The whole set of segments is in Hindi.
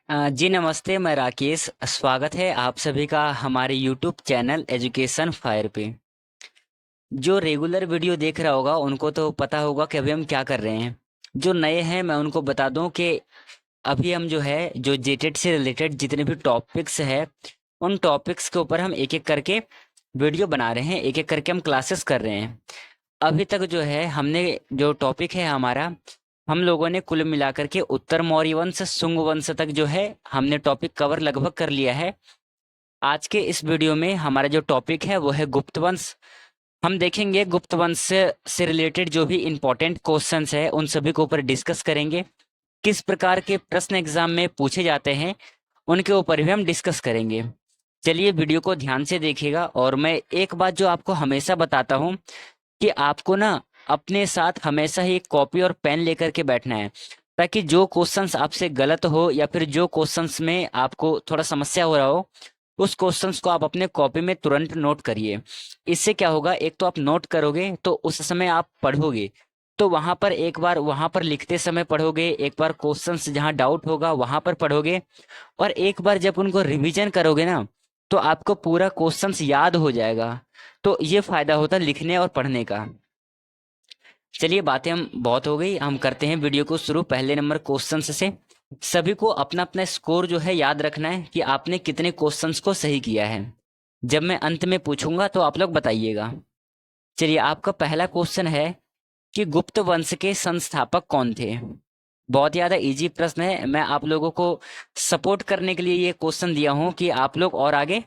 जी नमस्ते, मैं राकेश। स्वागत है आप सभी का हमारे यूट्यूब चैनल एजुकेशन फायर पे। जो रेगुलर वीडियो देख रहा होगा उनको तो पता होगा कि अभी हम क्या कर रहे हैं। जो नए हैं मैं उनको बता दूं कि अभी हम जो है जो जेटेट से रिलेटेड जितने भी टॉपिक्स है उन टॉपिक्स के ऊपर हम एक एक करके वीडियो बना रहे हैं, एक एक करके हम क्लासेस कर रहे हैं। अभी तक जो है हमने जो टॉपिक है हमारा, हम लोगों ने कुल मिलाकर के उत्तर मौर्य वंश शुंग वंश तक जो है हमने टॉपिक कवर लगभग कर लिया है। आज के इस वीडियो में हमारा जो टॉपिक है वो है गुप्त वंश। हम देखेंगे गुप्त वंश से रिलेटेड जो भी इंपॉर्टेंट क्वेश्चंस है उन सभी के ऊपर डिस्कस करेंगे। किस प्रकार के प्रश्न एग्जाम में पूछे जाते हैं उनके ऊपर भी हम डिस्कस करेंगे। चलिए वीडियो को ध्यान से देखिएगा। और मैं एक बात जो आपको हमेशा बताता हूँ कि आपको ना अपने साथ हमेशा ही एक कॉपी और पेन लेकर के बैठना है, ताकि जो क्वेश्चंस आपसे गलत हो या फिर जो क्वेश्चंस में आपको थोड़ा समस्या हो रहा हो उस क्वेश्चंस को आप अपने कॉपी में तुरंत नोट करिए। इससे क्या होगा, एक तो आप नोट करोगे तो उस समय आप पढ़ोगे, तो वहां पर एक बार वहां पर लिखते समय पढ़ोगे, एक बार क्वेश्चंस जहां डाउट होगा वहां पर पढ़ोगे, और एक बार जब उनको रिवीजन करोगे ना तो आपको पूरा क्वेश्चंस याद हो जाएगा। तो ये फायदा होता है लिखने और पढ़ने का। चलिए बातें हम बहुत हो गई, हम करते हैं वीडियो को शुरू पहले नंबर क्वेश्चन से। सभी को अपना अपना स्कोर जो है याद रखना है कि आपने कितने क्वेश्चंस को सही किया है। जब मैं अंत में पूछूंगा तो आप लोग बताइएगा। चलिए आपका पहला क्वेश्चन है कि गुप्त वंश के संस्थापक कौन थे। बहुत ज़्यादा इजी प्रश्न है, मैं आप लोगों को सपोर्ट करने के लिए ये क्वेश्चन दिया हूँ कि आप लोग और आगे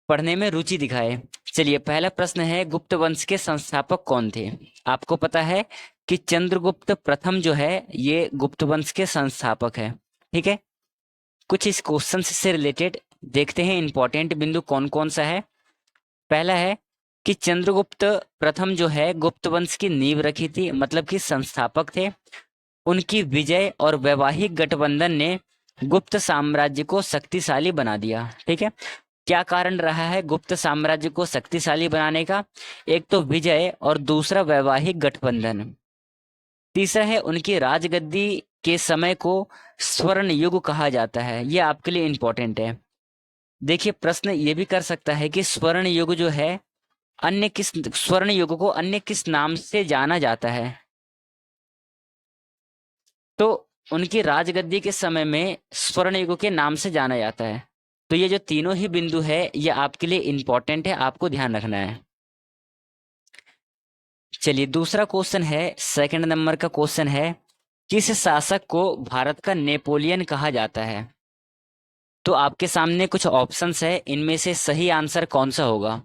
पढ़ने में रुचि दिखाए। चलिए पहला प्रश्न है, गुप्त वंश के संस्थापक कौन थे। आपको पता है कि चंद्रगुप्त प्रथम जो है ये गुप्त वंश के संस्थापक है। ठीक है, कुछ इस क्वेश्चन से रिलेटेड देखते हैं इंपॉर्टेंट बिंदु कौन कौन सा है। पहला है कि चंद्रगुप्त प्रथम जो है गुप्त वंश की नींव रखी थी, मतलब कि संस्थापक थे। उनकी विजय और वैवाहिक गठबंधन ने गुप्त साम्राज्य को शक्तिशाली बना दिया। ठीक है, क्या कारण रहा है गुप्त साम्राज्य को शक्तिशाली बनाने का। एक तो विजय और दूसरा वैवाहिक गठबंधन। तीसरा है उनकी राजगद्दी के समय को स्वर्ण युग कहा जाता है। यह आपके लिए इंपॉर्टेंट है। देखिए प्रश्न ये भी कर सकता है कि स्वर्ण युग जो है अन्य किस स्वर्ण युग को अन्य किस नाम से जाना जाता है। तो उनकी राजगद्दी के समय में स्वर्ण युग के नाम से जाना जाता है। तो ये जो तीनों ही बिंदु है ये आपके लिए इंपॉर्टेंट है, आपको ध्यान रखना है। चलिए दूसरा क्वेश्चन है, सेकंड नंबर का क्वेश्चन है, किस शासक को भारत का नेपोलियन कहा जाता है। तो आपके सामने कुछ ऑप्शंस है, इनमें से सही आंसर कौन सा होगा।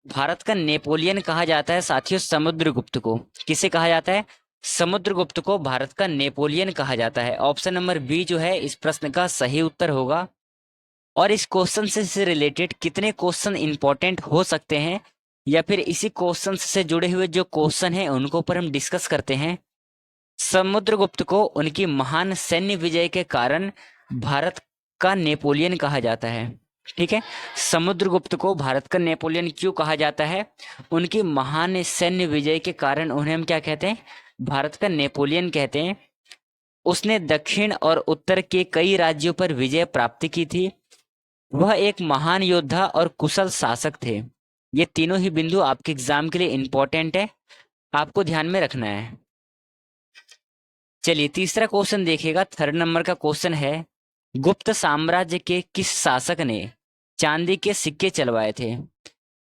भारत का नेपोलियन कहा जाता है साथियों समुद्रगुप्त को। किसे कहा जाता है, समुद्रगुप्त को भारत का नेपोलियन कहा जाता है। ऑप्शन नंबर बी जो है इस प्रश्न का सही उत्तर होगा। और इस क्वेश्चन से रिलेटेड कितने क्वेश्चन इंपॉर्टेंट हो सकते हैं या फिर इसी क्वेश्चन से जुड़े हुए जो क्वेश्चन हैं उनको ऊपर हम डिस्कस करते हैं। समुद्रगुप्त को उनकी महान सैन्य विजय के कारण भारत का नेपोलियन कहा जाता है। ठीक है, समुद्रगुप्त को भारत का नेपोलियन क्यों कहा जाता है, उनकी महान सैन्य विजय के कारण उन्हें हम क्या कहते हैं, भारत का नेपोलियन कहते हैं। उसने दक्षिण और उत्तर के कई राज्यों पर विजय प्राप्त की थी। वह एक महान योद्धा और कुशल शासक थे। ये तीनों ही बिंदु आपके एग्जाम के लिए इंपॉर्टेंट है, आपको ध्यान में रखना है। चलिए तीसरा क्वेश्चन देखिएगा, थर्ड नंबर का क्वेश्चन है, गुप्त साम्राज्य के किस शासक ने चांदी के सिक्के चलवाए थे।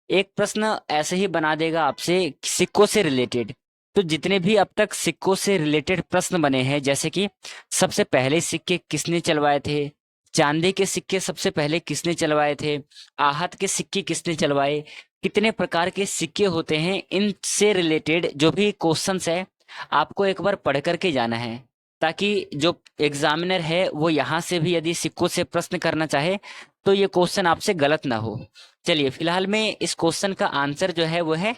एक प्रश्न ऐसे ही बना देगा आपसे सिक्कों से रिलेटेड। तो जितने भी अब तक सिक्कों से रिलेटेड प्रश्न बने हैं, जैसे कि सबसे पहले सिक्के किसने चलवाए थे, चांदी के सिक्के सबसे पहले किसने चलवाए थे, आहत के सिक्के किसने चलवाए, कितने प्रकार के सिक्के होते हैं, इनसे रिलेटेड जो भी क्वेश्चंस है आपको एक बार पढ़ करके जाना है, ताकि जो एग्जामिनर है वो यहाँ से भी यदि सिक्कों से प्रश्न करना चाहे तो ये क्वेश्चन आपसे गलत ना हो। चलिए फिलहाल में इस क्वेश्चन का आंसर जो है वो है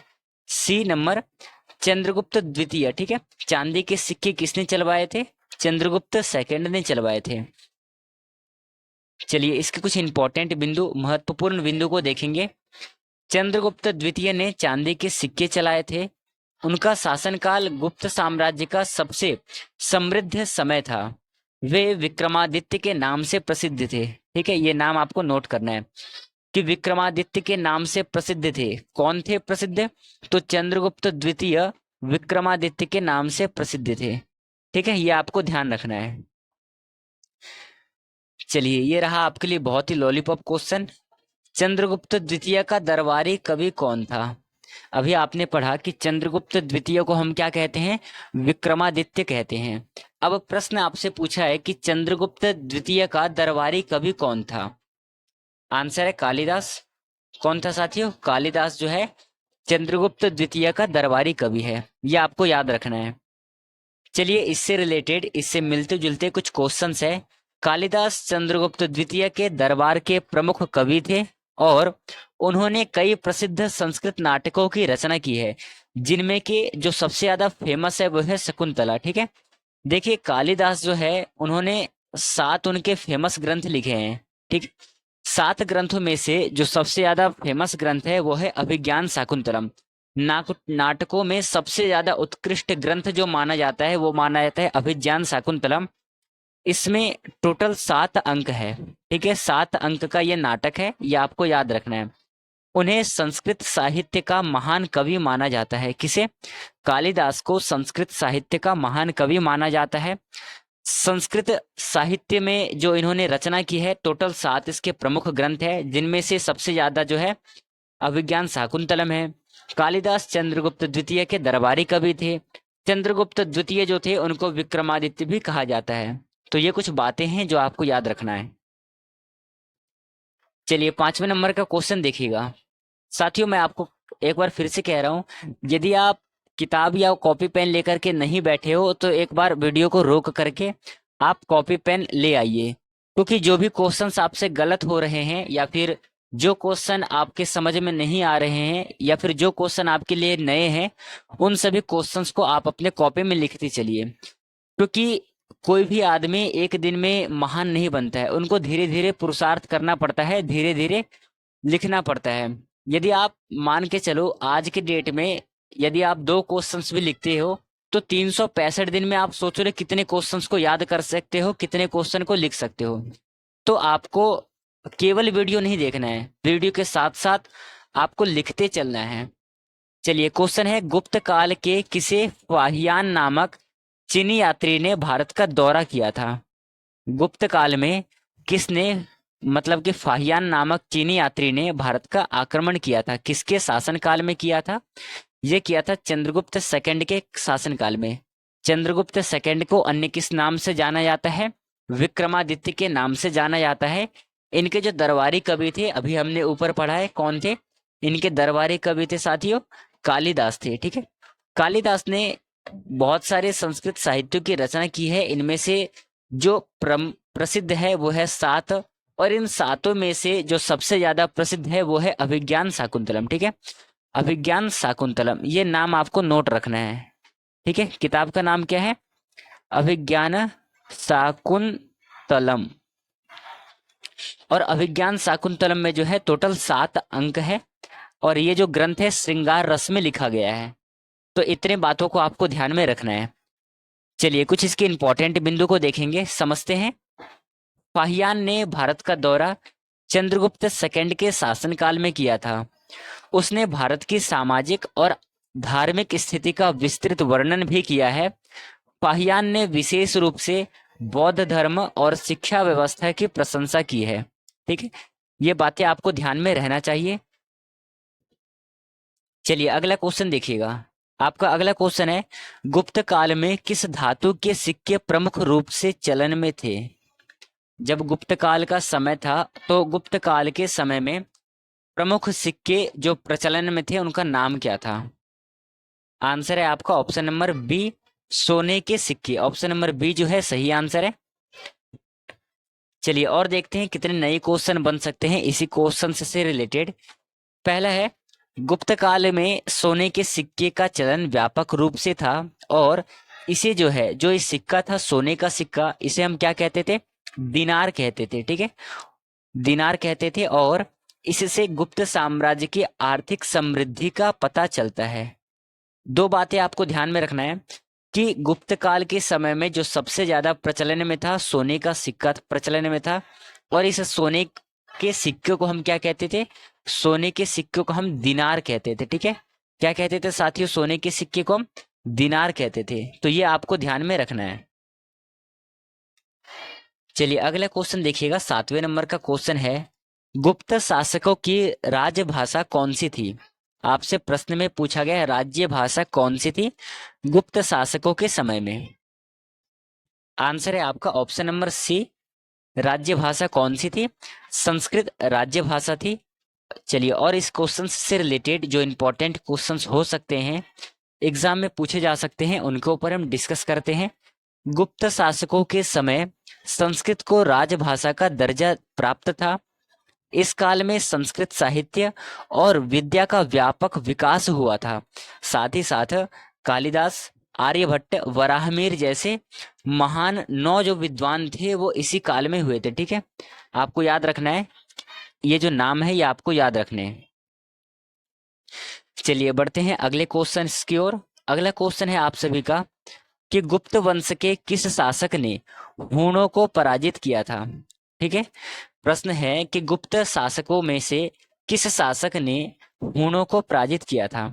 सी नंबर, चंद्रगुप्त द्वितीय। ठीक है, चांदी के सिक्के किसने चलवाए थे, चंद्रगुप्त सेकंड ने चलवाए थे। चलिए इसके कुछ इंपॉर्टेंट बिंदु, महत्वपूर्ण बिंदु को देखेंगे। चंद्रगुप्त द्वितीय ने चांदी के सिक्के चलाए थे। उनका शासनकाल गुप्त साम्राज्य का सबसे समृद्ध समय था। वे विक्रमादित्य के नाम से प्रसिद्ध थे। ठीक है, ये नाम आपको नोट करना है कि विक्रमादित्य के नाम से प्रसिद्ध थे। कौन थे प्रसिद्ध? तो चंद्रगुप्त द्वितीय विक्रमादित्य के नाम से प्रसिद्ध थे। ठीक है, ये आपको ध्यान रखना है। चलिए, ये रहा आपके लिए बहुत ही लॉलीपॉप क्वेश्चन। चंद्रगुप्त द्वितीय का दरबारी कवि कौन था? अभी आपने पढ़ा कि चंद्रगुप्त द्वितीय को हम क्या कहते हैं? विक्रमादित्य कहते हैं। अब प्रश्न आपसे पूछा है कि चंद्रगुप्त द्वितीय का दरबारी कवि कौन था? आंसर है कालिदास। कौन था साथियों? कालिदास जो है चंद्रगुप्त द्वितीय का दरबारी कवि है, ये आपको याद रखना है। चलिए, इससे रिलेटेड, इससे मिलते जुलते कुछ क्वेश्चंस है। कालिदास चंद्रगुप्त द्वितीय के दरबार के प्रमुख कवि थे और उन्होंने कई प्रसिद्ध संस्कृत नाटकों की रचना की है, जिनमें के जो सबसे ज्यादा फेमस है वो है शकुंतला। ठीक है, देखिए कालिदास जो है उन्होंने 7 उनके फेमस ग्रंथ लिखे हैं। ठीक, 7 ग्रंथों में से जो सबसे ज्यादा फेमस ग्रंथ है वो है अभिज्ञान शाकुंतलम। नाटकों में सबसे ज्यादा उत्कृष्ट ग्रंथ जो माना जाता है वो माना जाता है अभिज्ञान शाकुंतलम। इसमें टोटल 7 अंक है। ठीक है, 7 अंक का ये नाटक है, ये आपको याद रखना है। उन्हें संस्कृत साहित्य का महान कवि माना जाता है। किसे? कालिदास को संस्कृत साहित्य का महान कवि माना जाता है। संस्कृत साहित्य में जो इन्होंने रचना की है टोटल 7 इसके प्रमुख ग्रंथ है, जिनमें से सबसे ज्यादा जो है अभिज्ञान शाकुंतलम है। कालिदास चंद्रगुप्त द्वितीय के दरबारी कवि थे। चंद्रगुप्त द्वितीय जो थे उनको विक्रमादित्य भी कहा जाता है। तो ये कुछ बातें हैं जो आपको याद रखना है। चलिए, 5वें नंबर का क्वेश्चन देखिएगा। साथियों, मैं आपको एक बार फिर से कह रहा हूँ, यदि आप किताब या कॉपी पेन लेकर के नहीं बैठे हो तो एक बार वीडियो को रोक करके आप कॉपी पेन ले आइए, क्योंकि जो भी क्वेश्चंस आपसे गलत हो रहे हैं या फिर जो क्वेश्चन आपके समझ में नहीं आ रहे हैं या फिर जो क्वेश्चन आपके लिए नए हैं, उन सभी क्वेश्चंस को आप अपने कॉपी में लिखते चलिए। क्योंकि कोई भी आदमी एक दिन में महान नहीं बनता है, उनको धीरे धीरे पुरुषार्थ करना पड़ता है, धीरे धीरे लिखना पड़ता है। यदि आप मान के चलो आज के डेट में यदि आप 2 क्वेश्चंस भी लिखते हो तो 365 दिन में आप सोच रहे कितने क्वेश्चंस को याद कर सकते हो, कितने क्वेश्चन को लिख सकते हो। तो आपको केवल वीडियो नहीं देखना है, वीडियो के साथ साथ आपको लिखते चलना है। चलिए, क्वेश्चन है, गुप्त काल के किसे फाहियान नामक चीनी यात्री ने भारत का दौरा किया था? गुप्त काल में किसने, मतलब कि फाहियान नामक चीनी यात्री ने भारत का आक्रमण किया था? किसके शासनकाल में किया था? ये किया था चंद्रगुप्त सेकंड के शासनकाल में। चंद्रगुप्त सेकंड को अन्य किस नाम से जाना जाता है? विक्रमादित्य के नाम से जाना जाता है। इनके जो दरबारी कवि थे अभी हमने ऊपर पढ़ा है, कौन थे इनके दरबारी कवि? थे साथियों कालिदास थे। ठीक है, कालिदास ने बहुत सारे संस्कृत साहित्यों की रचना की है। इनमें से जो प्रसिद्ध है वो है 7, और इन 7 में से जो सबसे ज्यादा प्रसिद्ध है वो है अभिज्ञान शाकुंतलम। ठीक है, अभिज्ञान शाकुंतलम, ये नाम आपको नोट रखना है। ठीक है, किताब का नाम क्या है? अभिज्ञान शाकुंतलम। और अभिज्ञान शाकुंतलम में जो है टोटल 7 अंक है, और ये जो ग्रंथ है श्रृंगार रस में लिखा गया है। तो इतने बातों को आपको ध्यान में रखना है। चलिए, कुछ इसके इंपॉर्टेंट बिंदु को देखेंगे, समझते हैं। फाहियान ने भारत का दौरा चंद्रगुप्त सेकंड के शासनकाल में किया था। उसने भारत की सामाजिक और धार्मिक स्थिति का विस्तृत वर्णन भी किया है। फाहियान ने विशेष रूप से बौद्ध धर्म और शिक्षा व्यवस्था की प्रशंसा की है। ठीक है, ये बातें आपको ध्यान में रहना चाहिए। चलिए, अगला क्वेश्चन देखिएगा। आपका अगला क्वेश्चन है, गुप्त काल में किस धातु के सिक्के प्रमुख रूप से चलन में थे? जब गुप्त काल का समय था तो गुप्त काल के समय में प्रमुख सिक्के जो प्रचलन में थे उनका नाम क्या था? आंसर है आपका ऑप्शन नंबर बी, सोने के सिक्के। ऑप्शन नंबर बी जो है सही आंसर है। चलिए, और देखते हैं कितने नए क्वेश्चन बन सकते हैं इसी क्वेश्चन से रिलेटेड। पहला है, गुप्त काल में सोने के सिक्के का चलन व्यापक रूप से था, और इसे जो है, जो इस सिक्का था सोने का सिक्का, इसे हम क्या कहते थे? दिनार कहते थे। ठीक है, दिनार कहते थे, और इससे गुप्त साम्राज्य की आर्थिक समृद्धि का पता चलता है। 2 बातें आपको ध्यान में रखना है। कि गुप्त काल के समय में जो सबसे ज्यादा प्रचलन में था, सोने का सिक्का प्रचलन में था। और इस सोने के सिक्के को हम क्या कहते थे? सोने के सिक्के को हम दिनार कहते थे। ठीक है, क्या कहते थे साथियों? सोने के सिक्के को हम दिनार कहते थे। तो ये आपको ध्यान में रखना है। चलिए अगला क्वेश्चन देखिएगा, 7वें नंबर का क्वेश्चन है, गुप्त शासकों की राजभाषा कौन सी थी? आपसे प्रश्न में पूछा गया है राज्य भाषा कौन सी थी गुप्त शासकों के समय में। आंसर है आपका ऑप्शन नंबर सी, राज्य भाषा कौन सी थी? संस्कृत राज्य भाषा थी। चलिए, और इस क्वेश्चन से रिलेटेड जो इंपॉर्टेंट क्वेश्चंस हो सकते हैं, एग्जाम में पूछे जा सकते हैं, उनके ऊपर हम डिस्कस करते हैं। गुप्त शासकों के समय संस्कृत को राजभाषा का दर्जा प्राप्त था। इस काल में संस्कृत साहित्य और विद्या का व्यापक विकास हुआ था। साथ ही साथ कालिदास, आर्यभट्ट, वराहमिहिर जैसे महान 9 जो विद्वान थे वो इसी काल में हुए थे। ठीक है, आपको याद रखना है, ये जो नाम है ये आपको याद रखने हैं। चलिए बढ़ते हैं अगले क्वेश्चन की ओर। अगला क्वेश्चन है आप सभी का कि गुप्त वंश के किस शासक ने हूणों को पराजित किया था? ठीक है, प्रश्न है कि गुप्त शासकों में से किस शासक ने हूणों को पराजित किया था?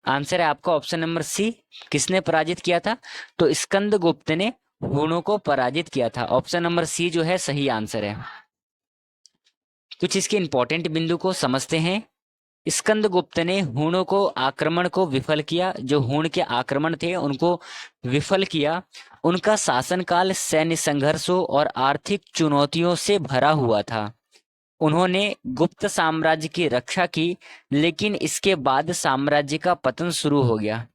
आंसर है आपका ऑप्शन नंबर सी, किसने पराजित किया था? तो स्कंदगुप्त ने हूणों को पराजित किया था। ऑप्शन नंबर सी जो है सही आंसर है। कुछ इसके इंपॉर्टेंट बिंदु को समझते हैं। स्कंदगुप्त ने हूणों को आक्रमण को विफल किया, जो हूण के आक्रमण थे उनको विफल किया। उनका शासनकाल सैन्य संघर्षों और आर्थिक चुनौतियों से भरा हुआ था। उन्होंने गुप्त साम्राज्य की रक्षा की, लेकिन इसके बाद साम्राज्य का पतन शुरू हो गया।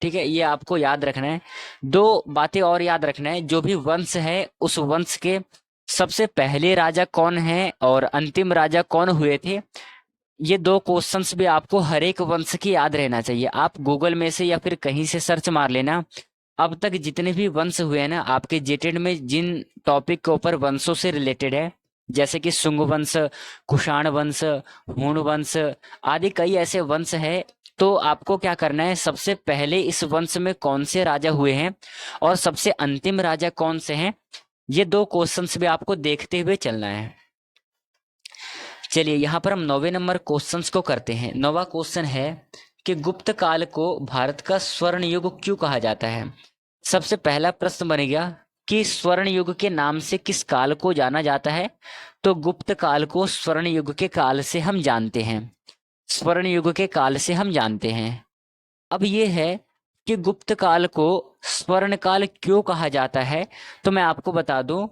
ठीक है, ये आपको याद रखना है। 2 बातें और याद रखना है, जो भी वंश है उस वंश के सबसे पहले राजा कौन है और अंतिम राजा कौन हुए थे। ये 2 क्वेश्चंस भी आपको हर एक वंश की याद रहना चाहिए। आप गूगल में से या फिर कहीं से सर्च मार लेना, अब तक जितने भी वंश हुए हैं ना आपके जेटेड में, जिन टॉपिक के ऊपर वंशों से रिलेटेड है, जैसे कि शुंग वंश, कुषाण वंश, हूण वंश आदि कई ऐसे वंश है। तो आपको क्या करना है, सबसे पहले इस वंश में कौन से राजा हुए हैं और सबसे अंतिम राजा कौन से हैं, ये 2 क्वेश्चंस भी आपको देखते हुए चलना है। चलिए यहाँ पर हम 9वें नंबर क्वेश्चंस को करते हैं। 9वां क्वेश्चन है कि गुप्त काल को भारत का स्वर्ण युग क्यों कहा जाता है? सबसे पहला प्रश्न बनेगा कि स्वर्ण युग के नाम से किस काल को जाना जाता है? तो गुप्त काल को स्वर्ण युग के काल से हम जानते हैं। स्वर्ण युग के काल से हम जानते हैं। अब ये है कि गुप्त काल को स्वर्ण काल क्यों कहा जाता है, तो मैं आपको बता दूं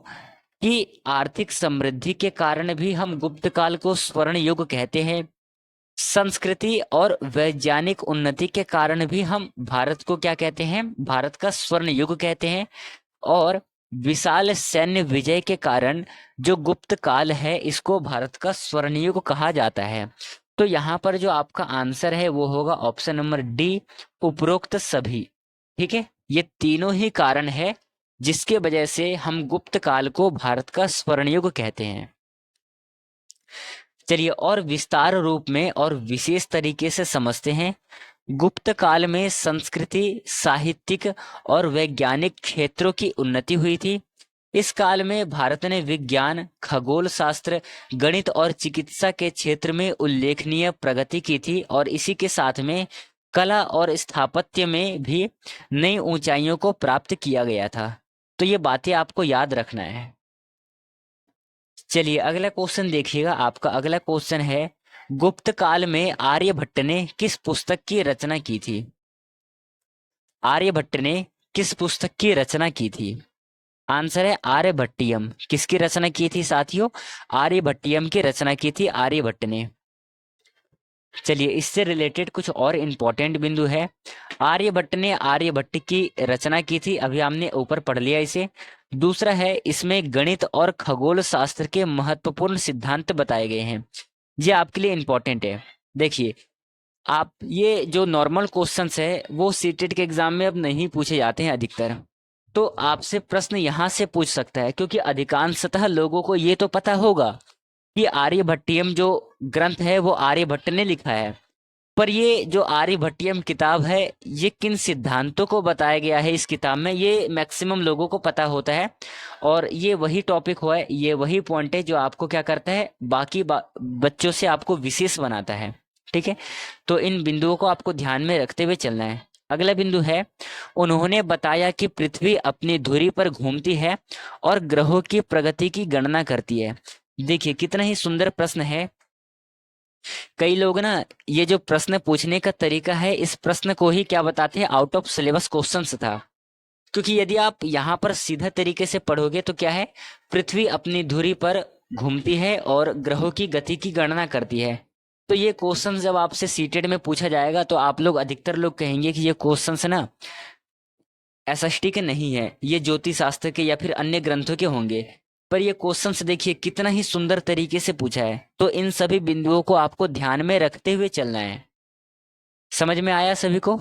कि आर्थिक समृद्धि के कारण भी हम गुप्त काल को स्वर्ण युग कहते हैं। संस्कृति और वैज्ञानिक उन्नति के कारण भी हम भारत को क्या कहते हैं? भारत का स्वर्ण युग कहते हैं। और विशाल सैन्य विजय के कारण जो गुप्त काल है इसको भारत का स्वर्ण युग कहा जाता है। तो यहाँ पर जो आपका आंसर है वो होगा ऑप्शन नंबर डी, उपरोक्त सभी। ठीक है, ये तीनों ही कारण है जिसके वजह से हम गुप्त काल को भारत का स्वर्ण युग कहते हैं। चलिए और विस्तार रूप में और विशेष तरीके से समझते हैं। गुप्त काल में संस्कृति, साहित्यिक और वैज्ञानिक क्षेत्रों की उन्नति हुई थी। इस काल में भारत ने विज्ञान, खगोल शास्त्र, गणित और चिकित्सा के क्षेत्र में उल्लेखनीय प्रगति की थी और इसी के साथ में कला और स्थापत्य में भी नई ऊंचाइयों को प्राप्त किया गया था। तो ये बातें आपको याद रखना है। चलिए अगला क्वेश्चन देखिएगा। आपका अगला क्वेश्चन है, गुप्त काल में आर्यभट्ट ने किस पुस्तक की रचना की थी? आर्यभट्ट ने किस पुस्तक की रचना की थी? आंसर है आर्यभट्टियम। किसकी रचना की थी साथियों? आर्यभट्टियम की रचना की थी आर्यभट्ट ने। चलिए इससे रिलेटेड कुछ और इंपॉर्टेंट बिंदु है। आर्यभट्ट ने आर्यभट्ट की रचना की थी, अभी हमने ऊपर पढ़ लिया इसे। दूसरा है, इसमें गणित और खगोल शास्त्र के महत्वपूर्ण सिद्धांत बताए गए हैं। ये आपके लिए इंपॉर्टेंट है। देखिए आप, ये जो नॉर्मल क्वेश्चंस है वो सीटेट के एग्जाम में अब नहीं पूछे जाते हैं अधिकतर। तो आपसे प्रश्न यहाँ से पूछ सकता है, क्योंकि अधिकांशतः लोगों को ये तो पता होगा कि आर्यभट्टियम जो ग्रंथ है वो आर्यभट्ट ने लिखा है। पर ये जो आर्यभट्टियम किताब है, ये किन सिद्धांतों को बताया गया है इस किताब में, ये मैक्सिमम लोगों को पता होता है। और ये वही टॉपिक है, ये वही पॉइंट है जो आपको क्या करता है, बाकी बच्चों से आपको विशेष बनाता है। ठीक है, तो इन बिंदुओं को आपको ध्यान में रखते हुए चलना है। अगला बिंदु है, उन्होंने बताया कि पृथ्वी अपनी धुरी पर घूमती है और ग्रहों की प्रगति की गणना करती है। देखिए कितना ही सुंदर प्रश्न है। कई लोग ना, ये जो प्रश्न पूछने का तरीका है, इस प्रश्न को ही क्या बताते हैं, आउट ऑफ सिलेबस क्वेश्चंस था। क्योंकि यदि आप यहाँ पर सीधा तरीके से पढ़ोगे तो क्या है, पृथ्वी अपनी धुरी पर घूमती है और ग्रहों की गति की गणना करती है। तो ये क्वेश्चन जब आपसे सीटेड में पूछा जाएगा तो आप लोग, अधिकतर लोग कहेंगे कि ये क्वेश्चंस ना एसएसटी के नहीं है, ये ज्योतिष शास्त्र के या फिर अन्य ग्रंथों के होंगे। पर ये क्वेश्चंस देखिए कितना ही सुंदर तरीके से पूछा है। तो इन सभी बिंदुओं को आपको ध्यान में रखते हुए चलना है। समझ में आया सभी को?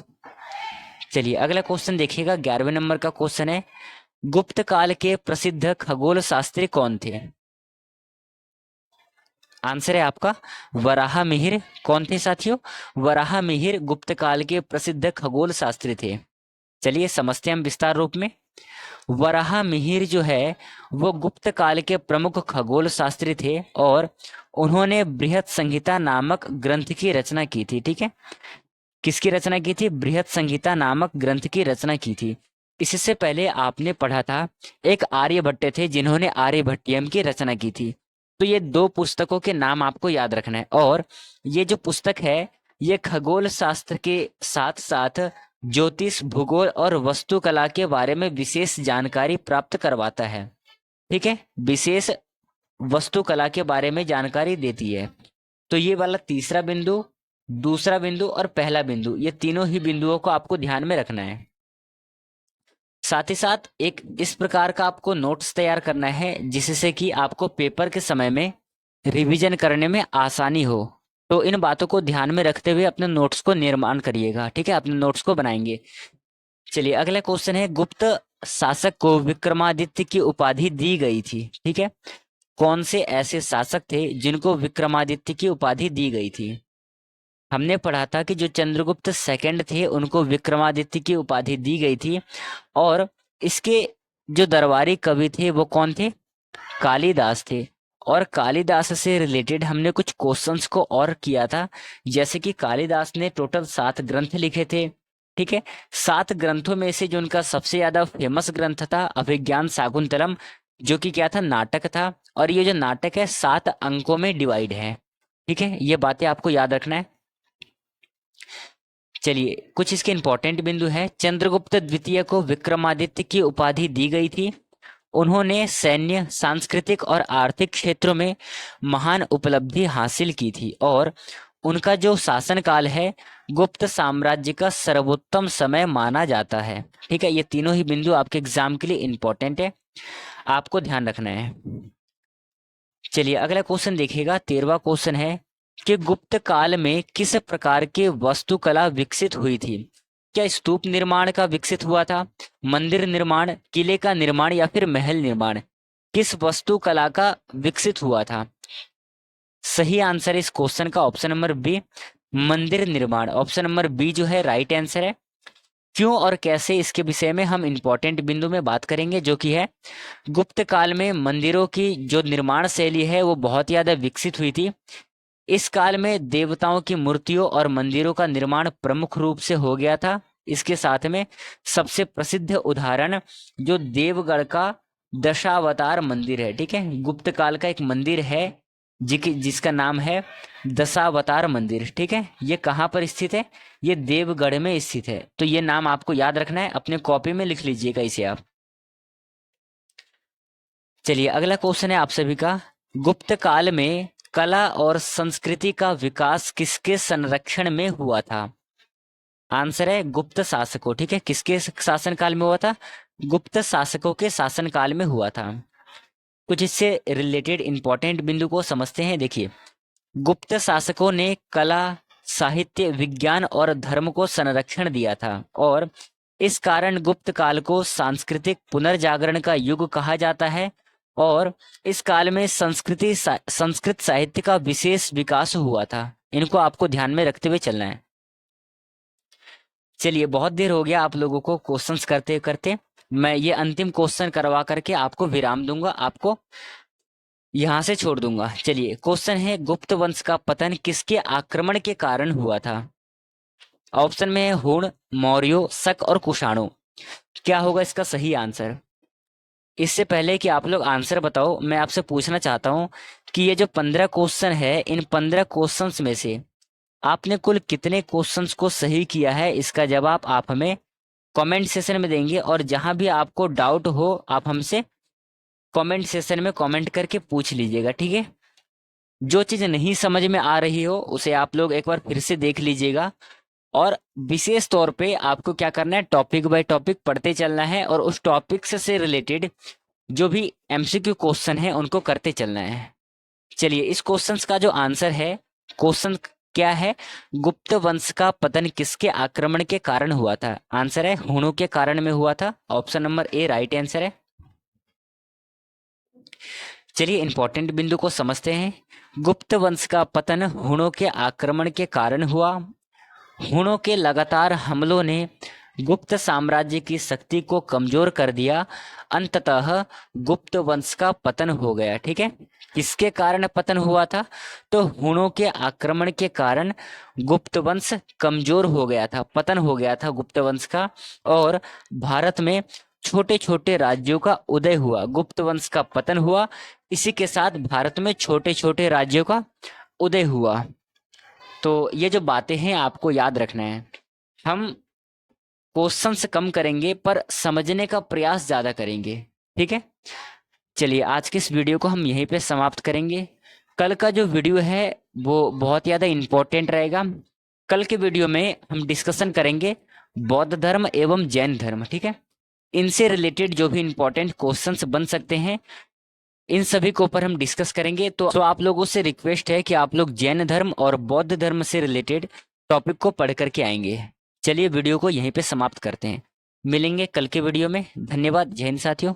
चलिए अगला क्वेश्चन देखिएगा, 11वें नंबर का क्वेश्चन है, गुप्त काल के प्रसिद्ध खगोल शास्त्री कौन थे? आंसर है आपका वराहमिहिर। कौन थे साथियों? वराहमिहिर गुप्त काल के प्रसिद्ध खगोल शास्त्री थे। चलिए समझते हैं हम विस्तार रूप में। वराहमिहिर जो है वो गुप्त काल के प्रमुख खगोल शास्त्री थे और उन्होंने बृहत संहिता नामक ग्रंथ की रचना की थी। ठीक है, किसकी रचना की थी? बृहत संहिता नामक ग्रंथ की रचना की थी। इससे पहले आपने पढ़ा था एक आर्यभट्ट थे जिन्होंने आर्यभट्टियम की रचना की थी। तो ये दो पुस्तकों के नाम आपको याद रखना है। और ये जो पुस्तक है ये खगोल शास्त्र के साथ साथ ज्योतिष, भूगोल और वास्तुकला के बारे में विशेष जानकारी प्राप्त करवाता है। ठीक है, विशेष वास्तुकला के बारे में जानकारी देती है। तो ये वाला तीसरा बिंदु, दूसरा बिंदु और पहला बिंदु, ये तीनों ही बिंदुओं को आपको ध्यान में रखना है। साथ ही साथ एक इस प्रकार का आपको नोट्स तैयार करना है जिससे कि आपको पेपर के समय में रिवीजन करने में आसानी हो। तो इन बातों को ध्यान में रखते हुए अपने नोट्स को निर्माण करिएगा। ठीक है, अपने नोट्स को बनाएंगे। चलिए अगला क्वेश्चन है, गुप्त शासक को विक्रमादित्य की उपाधि दी गई थी। ठीक है, कौन से ऐसे शासक थे जिनको विक्रमादित्य की उपाधि दी गई थी? हमने पढ़ा था कि जो चंद्रगुप्त सेकंड थे उनको विक्रमादित्य की उपाधि दी गई थी। और इसके जो दरबारी कवि थे वो कौन थे? कालिदास थे। और कालिदास से रिलेटेड हमने कुछ क्वेश्चंस को और किया था, जैसे कि कालिदास ने टोटल 7 ग्रंथ लिखे थे। ठीक है, 7 ग्रंथों में से जो उनका सबसे ज्यादा फेमस ग्रंथ था अभिज्ञान शाकुंतलम, जो कि क्या था, नाटक था। और ये जो नाटक है 7 अंकों में डिवाइड है। ठीक है, ये बातें आपको याद रखना है। चलिए कुछ इसके इंपॉर्टेंट बिंदु है। चंद्रगुप्त द्वितीय को विक्रमादित्य की उपाधि दी गई थी। उन्होंने सैन्य, सांस्कृतिक और आर्थिक क्षेत्रों में महान उपलब्धि हासिल की थी और उनका जो शासनकाल है गुप्त साम्राज्य का सर्वोत्तम समय माना जाता है। ठीक है, ये तीनों ही बिंदु आपके एग्जाम के लिए इंपॉर्टेंट है, आपको ध्यान रखना है। चलिए अगला क्वेश्चन देखिएगा, 13वां क्वेश्चन है कि गुप्त काल में किस प्रकार की वास्तुकला विकसित हुई थी? क्या स्तूप निर्माण का विकसित हुआ था, मंदिर निर्माण, किले का निर्माण या फिर महल निर्माण? किस वास्तुकला का विकसित हुआ था? सही आंसर इस क्वेश्चन का ऑप्शन नंबर बी, मंदिर निर्माण। ऑप्शन नंबर बी जो है राइट आंसर है। क्यों और कैसे, इसके विषय में हम इंपॉर्टेंट बिंदु में बात करेंगे, जो कि है गुप्त काल में मंदिरों की जो निर्माण शैली है वो बहुत ज्यादा विकसित हुई थी। इस काल में देवताओं की मूर्तियों और मंदिरों का निर्माण प्रमुख रूप से हो गया था। इसके साथ में सबसे प्रसिद्ध उदाहरण जो देवगढ़ का दशावतार मंदिर है। ठीक है, गुप्त काल का एक मंदिर है जिसका नाम है दशावतार मंदिर। ठीक है, ये कहाँ पर स्थित है? ये देवगढ़ में स्थित है। तो ये नाम आपको याद रखना है, अपने कॉपी में लिख लीजिएगा इसे आप। चलिए अगला क्वेश्चन है आप सभी का, गुप्त काल में कला और संस्कृति का विकास किसके संरक्षण में हुआ था? आंसर है गुप्त शासकों। ठीक है, किसके शासनकाल में हुआ था? गुप्त शासकों के शासनकाल में हुआ था। कुछ इससे रिलेटेड इंपॉर्टेंट बिंदु को समझते हैं। देखिए, गुप्त शासकों ने कला, साहित्य, विज्ञान और धर्म को संरक्षण दिया था और इस कारण गुप्त काल को सांस्कृतिक पुनर्जागरण का युग कहा जाता है। और इस काल में संस्कृत साहित्य का विशेष विकास हुआ था। इनको आपको ध्यान में रखते हुए चलना है। चलिए, बहुत देर हो गया आप लोगों को क्वेश्चंस करते करते। मैं ये अंतिम क्वेश्चन करवा करके आपको विराम दूंगा, आपको यहां से छोड़ दूंगा। चलिए, क्वेश्चन है, गुप्त वंश का पतन किसके आक्रमण के कारण हुआ था? ऑप्शन में है हुण, मौर्यों, शक और कुषाणों। क्या होगा इसका सही आंसर? इससे पहले कि आप लोग आंसर बताओ, मैं आपसे पूछना चाहता हूं कि ये जो 15 क्वेश्चन है, इन 15 क्वेश्चंस में से आपने कुल कितने क्वेश्चंस को सही किया है, इसका जवाब आप हमें कमेंट सेशन में देंगे। और जहां भी आपको डाउट हो, आप हमसे कमेंट सेशन में कमेंट करके पूछ लीजिएगा, ठीक है? जो चीज़ नहीं समझ में आ रही हो उसे आप लोग एक बार फिर से देख लीजिएगा। और विशेष तौर पे आपको क्या करना है, टॉपिक बाय टॉपिक पढ़ते चलना है और उस टॉपिक से रिलेटेड जो भी एमसीक्यू क्वेश्चन है उनको करते चलना है। चलिए, इस क्वेश्चन का जो आंसर है, क्वेश्चन क्या है, गुप्त वंश का पतन किसके आक्रमण के कारण हुआ था? आंसर है हुणों के कारण में हुआ था। Option number A right answer है। चलिए, इंपॉर्टेंट बिंदु को समझते हैं। गुप्त वंश का पतन हुणों के आक्रमण के कारण हुआ। हुणों के लगातार हमलों ने गुप्त साम्राज्य की शक्ति को कमजोर कर दिया। अंततः गुप्त वंश का पतन हो गया, ठीक है? किसके कारण पतन हुआ था? तो हुणों के आक्रमण के कारण गुप्त वंश कमजोर हो गया था, पतन हो गया था गुप्त वंश का। और भारत में छोटे छोटे राज्यों का उदय हुआ, गुप्त वंश का पतन हुआ, इसी के साथ भारत में छोटे छोटे राज्यों का उदय हुआ। तो ये जो बातें हैं आपको याद रखना है। हम क्वेश्चंस कम करेंगे पर समझने का प्रयास ज्यादा करेंगे, ठीक है? चलिए, आज के इस वीडियो को हम यहीं पे समाप्त करेंगे। कल का जो वीडियो है वो बहुत ज़्यादा इम्पोर्टेंट रहेगा। कल के वीडियो में हम डिस्कशन करेंगे बौद्ध धर्म एवं जैन धर्म, ठीक है? इनसे रिलेटेड जो भी इम्पोर्टेंट क्वेश्चंस बन सकते हैं, इन सभी के ऊपर हम डिस्कस करेंगे। तो आप लोगों से रिक्वेस्ट है कि आप लोग जैन धर्म और बौद्ध धर्म से रिलेटेड टॉपिक को पढ़ करके आएंगे। चलिए, वीडियो को यहीं पे समाप्त करते हैं। मिलेंगे कल के वीडियो में। धन्यवाद। जय हिंद साथियों।